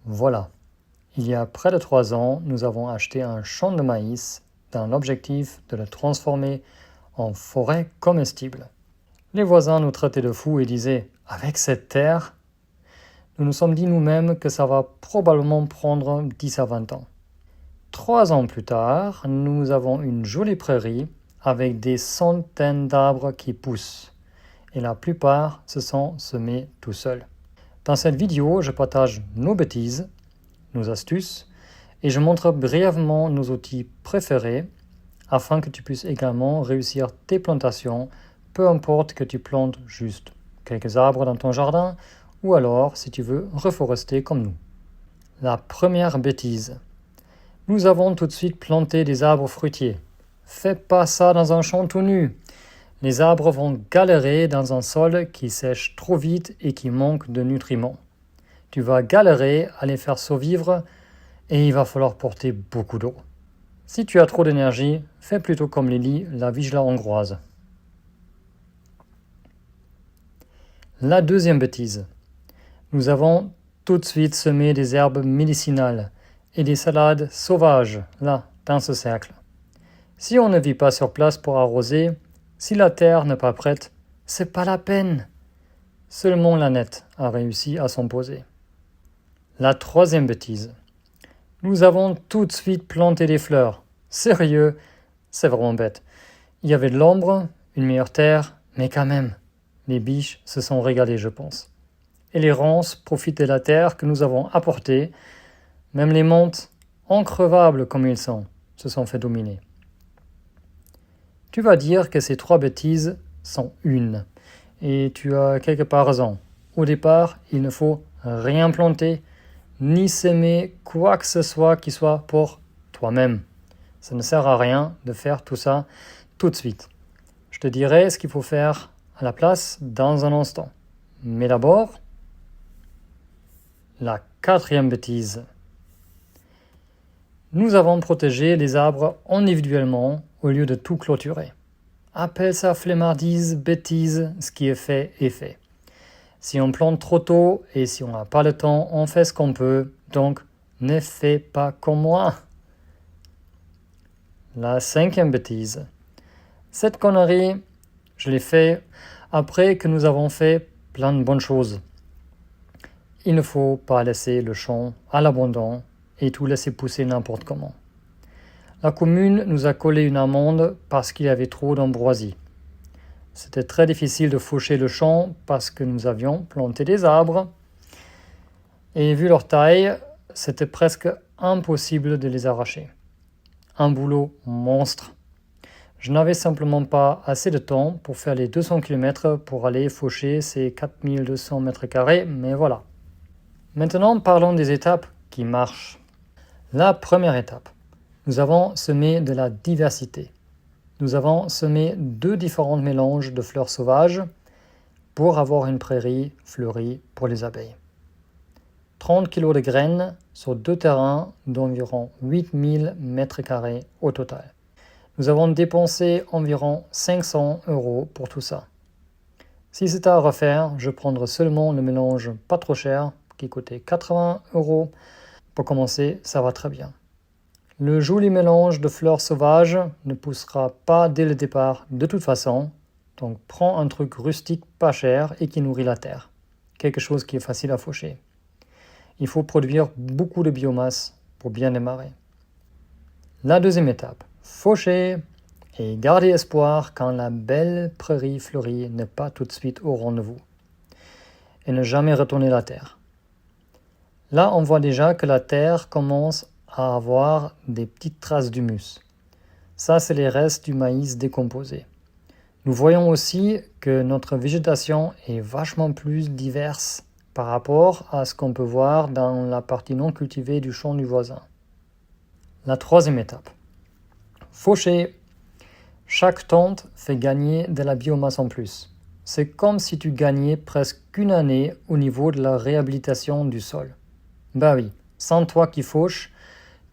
Voilà, il y a près de 3 ans, nous avons acheté un champ de maïs dans l'objectif de le transformer en forêt comestible. Les voisins nous traitaient de fous et disaient « Avec cette terre ?» Nous nous sommes dit nous-mêmes que ça va probablement prendre 10 à 20 ans. 3 ans plus tard, nous avons une jolie prairie avec des centaines d'arbres qui poussent. Et la plupart se sont semés tout seuls. Dans cette vidéo, je partage nos bêtises, nos astuces, et je montre brièvement nos outils préférés afin que tu puisses également réussir tes plantations, peu importe que tu plantes juste quelques arbres dans ton jardin ou alors si tu veux reforester comme nous. La première bêtise. Nous avons tout de suite planté des arbres fruitiers. Fais pas ça dans un champ tout nu. Les arbres vont galérer dans un sol qui sèche trop vite et qui manque de nutriments. Tu vas galérer à les faire survivre et il va falloir porter beaucoup d'eau. Si tu as trop d'énergie, fais plutôt comme Lily, la vigela hongroise. La deuxième bêtise. Nous avons tout de suite semé des herbes médicinales et des salades sauvages, là, dans ce cercle. Si on ne vit pas sur place pour arroser, si la terre n'est pas prête, c'est pas la peine. Seulement l'ânette a réussi à s'imposer. La troisième bêtise. Nous avons tout de suite planté des fleurs. Sérieux, c'est vraiment bête. Il y avait de l'ombre, une meilleure terre, mais quand même, les biches se sont régalées, je pense. Et les ronces profitent de la terre que nous avons apportée. Même les menthes, increvables comme ils sont, se sont fait dominer. Tu vas dire que ces 3 bêtises sont une. Et tu as quelque part raison. Au départ, il ne faut rien planter, ni s'aimer quoi que ce soit qui soit pour toi-même. Ça ne sert à rien de faire tout ça tout de suite. Je te dirai ce qu'il faut faire à la place dans un instant. Mais d'abord, la 4e bêtise. Nous avons protégé les arbres individuellement au lieu de tout clôturer. Appelle ça flemmardise, bêtise, ce qui est fait est fait. Si on plante trop tôt et si on n'a pas le temps, on fait ce qu'on peut, donc ne fais pas comme moi. La 5e bêtise. Cette connerie, je l'ai fait après que nous avons fait plein de bonnes choses. Il ne faut pas laisser le champ à l'abandon et tout laisser pousser n'importe comment. La commune nous a collé une amende parce qu'il y avait trop d'ambroisie. C'était très difficile de faucher le champ parce que nous avions planté des arbres. Et vu leur taille, c'était presque impossible de les arracher. Un boulot monstre. Je n'avais simplement pas assez de temps pour faire les 200 km pour aller faucher ces 4200 mètres carrés, mais voilà. Maintenant, parlons des étapes qui marchent. La première étape. Nous avons semé de la diversité. Nous avons semé 2 différents mélanges de fleurs sauvages pour avoir une prairie fleurie pour les abeilles. 30 kg de graines sur 2 terrains d'environ 8000 m² au total. Nous avons dépensé environ 500 € pour tout ça. Si c'est à refaire, je prendrai seulement le mélange pas trop cher qui coûtait 80 €. Pour commencer, ça va très bien. Le joli mélange de fleurs sauvages ne poussera pas dès le départ de toute façon, donc prends un truc rustique pas cher et qui nourrit la terre. Quelque chose qui est facile à faucher. Il faut produire beaucoup de biomasse pour bien démarrer. La deuxième étape, faucher et garder espoir quand la belle prairie fleurie n'est pas tout de suite au rendez-vous. Et ne jamais retourner la terre. Là, on voit déjà que la terre commence à avoir des petites traces d'humus. Ça, c'est les restes du maïs décomposé. Nous voyons aussi que notre végétation est vachement plus diverse par rapport à ce qu'on peut voir dans la partie non cultivée du champ du voisin. La troisième étape. Faucher. Chaque tente fait gagner de la biomasse en plus. C'est comme si tu gagnais presque une année au niveau de la réhabilitation du sol. Bah oui, sans toi qui fauche,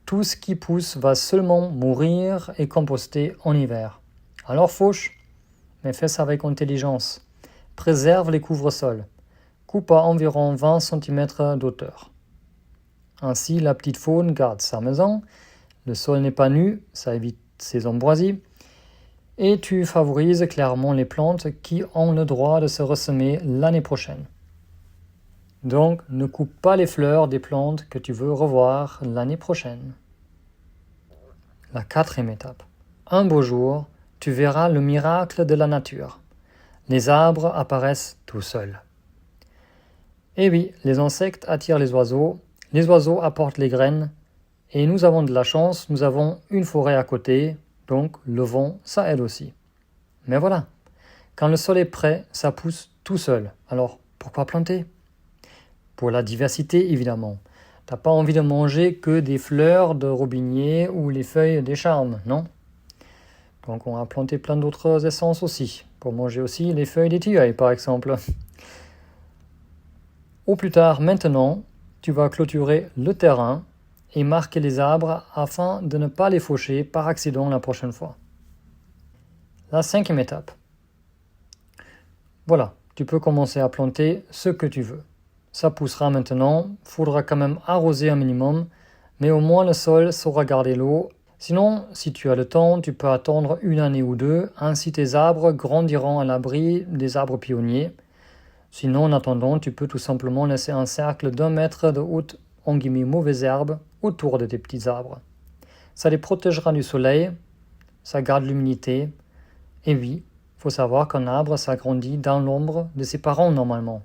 tout ce qui pousse va seulement mourir et composter en hiver. Alors fauche, mais fais ça avec intelligence. Préserve les couvre-sols. Coupe à environ 20 cm d'auteur. Ainsi, la petite faune garde sa maison, le sol n'est pas nu, ça évite ces ambroisies, et tu favorises clairement les plantes qui ont le droit de se ressemer l'année prochaine. Donc, ne coupe pas les fleurs des plantes que tu veux revoir l'année prochaine. La 4e étape. Un beau jour, tu verras le miracle de la nature. Les arbres apparaissent tout seuls. Et oui, les insectes attirent les oiseaux apportent les graines, et nous avons de la chance, nous avons une forêt à côté, donc le vent, ça aide aussi. Mais voilà, quand le sol est prêt, ça pousse tout seul. Alors, pourquoi planter? Pour la diversité, évidemment. T'as pas envie de manger que des fleurs de robinier ou les feuilles des charmes, non? Donc on a planté plein d'autres essences aussi, pour manger aussi les feuilles des tilleuls, par exemple. Au plus tard, maintenant, tu vas clôturer le terrain et marquer les arbres afin de ne pas les faucher par accident la prochaine fois. La 5e étape. Voilà, tu peux commencer à planter ce que tu veux. Ça poussera maintenant, faudra quand même arroser un minimum, mais au moins le sol saura garder l'eau. Sinon, si tu as le temps, tu peux attendre une année ou deux, ainsi tes arbres grandiront à l'abri des arbres pionniers. Sinon, en attendant, tu peux tout simplement laisser un cercle d'1 mètre de haute, en guillemets, mauvaises herbes autour de tes petits arbres. Ça les protégera du soleil, ça garde l'humidité, et oui, il faut savoir qu'un arbre, ça grandit dans l'ombre de ses parents normalement.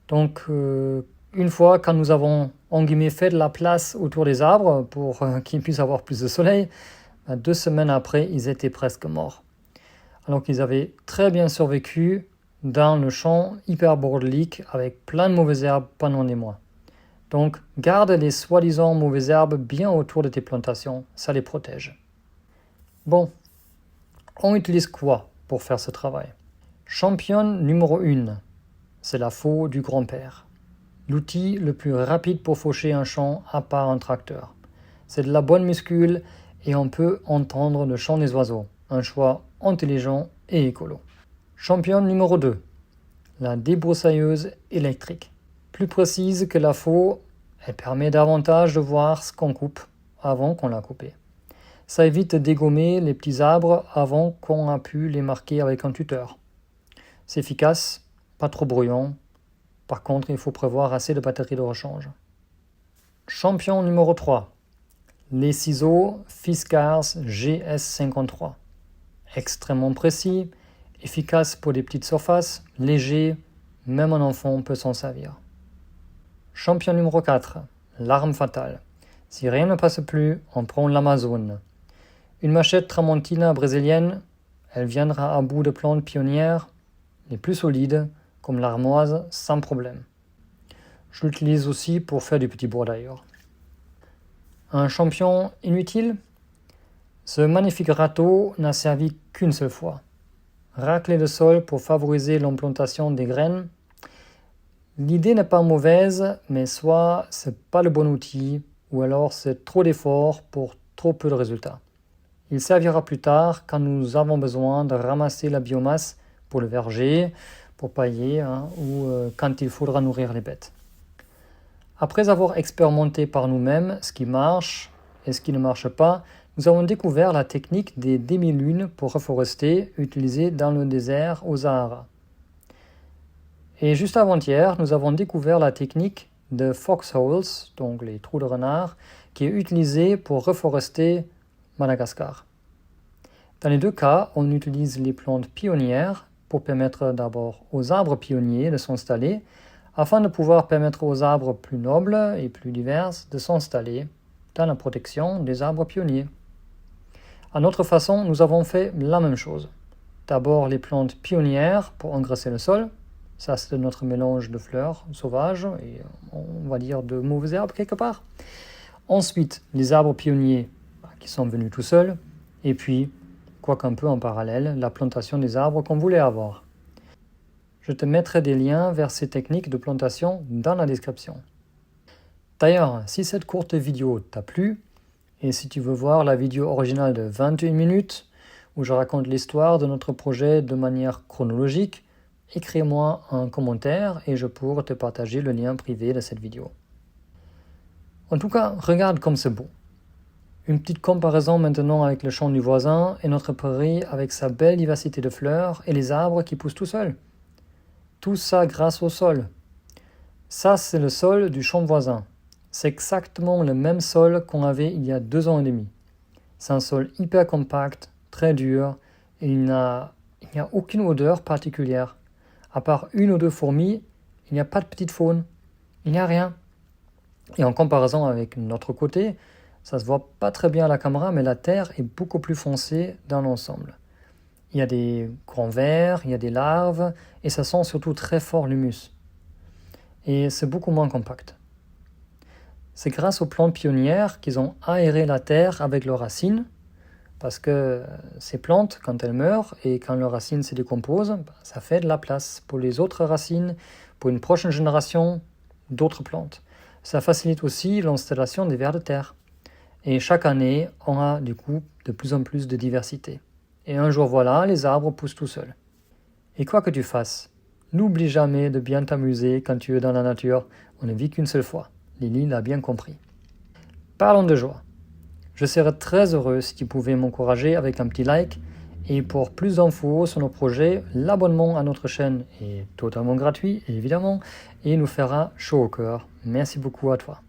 Donc, une fois, quand nous avons, en guillemets, fait de la place autour des arbres pour qu'ils puissent avoir plus de soleil, 2 semaines après, ils étaient presque morts. Alors qu'ils avaient très bien survécu dans le champ hyper bordélique avec plein de mauvaises herbes pendant des mois. Donc, garde les soi-disant mauvaises herbes bien autour de tes plantations, ça les protège. Bon, on utilise quoi pour faire ce travail? Championne numéro 1, c'est la faux du grand-père. L'outil le plus rapide pour faucher un champ à part un tracteur. C'est de la bonne muscule et on peut entendre le chant des oiseaux. Un choix intelligent et écolo. Championne numéro 2, la débroussailleuse électrique. Plus précise que la faux, elle permet davantage de voir ce qu'on coupe avant qu'on l'a coupé. Ça évite de dégommer les petits arbres avant qu'on a pu les marquer avec un tuteur. C'est efficace, pas trop bruyant. Par contre, il faut prévoir assez de batteries de rechange. Champion numéro 3, les ciseaux Fiskars GS53. Extrêmement précis, efficace pour des petites surfaces, léger, même un enfant peut s'en servir. Champion numéro 4, l'arme fatale. Si rien ne passe plus, on prend l'Amazone. Une machette Tramontina brésilienne, elle viendra à bout de plantes pionnières, les plus solides, comme l'armoise, sans problème. Je l'utilise aussi pour faire du petit bois d'ailleurs. Un champion inutile? Ce magnifique râteau n'a servi qu'une seule fois. Racler le sol pour favoriser l'implantation des graines. L'idée n'est pas mauvaise, mais soit c'est pas le bon outil, ou alors c'est trop d'efforts pour trop peu de résultats. Il servira plus tard quand nous avons besoin de ramasser la biomasse pour le verger, pour pailler, ou quand il faudra nourrir les bêtes. Après avoir expérimenté par nous-mêmes ce qui marche et ce qui ne marche pas, nous avons découvert la technique des demi-lunes pour reforester, utilisée dans le désert au Sahara. Et juste avant-hier, nous avons découvert la technique de foxholes, donc les trous de renard, qui est utilisée pour reforester Madagascar. Dans les deux cas, on utilise les plantes pionnières pour permettre d'abord aux arbres pionniers de s'installer, afin de pouvoir permettre aux arbres plus nobles et plus divers de s'installer dans la protection des arbres pionniers. À notre façon, nous avons fait la même chose. D'abord les plantes pionnières pour engraisser le sol, ça c'est notre mélange de fleurs sauvages et on va dire de mauvaises herbes quelque part. Ensuite, les arbres pionniers qui sont venus tout seuls, et puis, quoique un peu en parallèle, la plantation des arbres qu'on voulait avoir. Je te mettrai des liens vers ces techniques de plantation dans la description. D'ailleurs, si cette courte vidéo t'a plu, et si tu veux voir la vidéo originale de 21 minutes, où je raconte l'histoire de notre projet de manière chronologique, écris-moi un commentaire et je pourrai te partager le lien privé de cette vidéo. En tout cas, regarde comme c'est beau. Une petite comparaison maintenant avec le champ du voisin et notre prairie avec sa belle diversité de fleurs et les arbres qui poussent tout seuls. Tout ça grâce au sol. Ça, c'est le sol du champ voisin. C'est exactement le même sol qu'on avait il y a 2 ans et demi. C'est un sol hyper compact, très dur, et il n'y a aucune odeur particulière. À part 1 ou 2 fourmis, il n'y a pas de petite faune. Il n'y a rien. Et en comparaison avec notre côté, ça se voit pas très bien à la caméra, mais la terre est beaucoup plus foncée dans l'ensemble. Il y a des grands vers, il y a des larves, et ça sent surtout très fort l'humus. Et c'est beaucoup moins compact. C'est grâce aux plantes pionnières qu'ils ont aéré la terre avec leurs racines, parce que ces plantes, quand elles meurent et quand leurs racines se décomposent, ça fait de la place pour les autres racines, pour une prochaine génération d'autres plantes. Ça facilite aussi l'installation des vers de terre. Et chaque année, on a du coup de plus en plus de diversité. Et un jour, voilà, les arbres poussent tout seuls. Et quoi que tu fasses, n'oublie jamais de bien t'amuser quand tu es dans la nature. On ne vit qu'une seule fois. Lily l'a bien compris. Parlons de joie. Je serais très heureux si tu pouvais m'encourager avec un petit like. Et pour plus d'infos sur nos projets, l'abonnement à notre chaîne est totalement gratuit, évidemment, et nous fera chaud au cœur. Merci beaucoup à toi.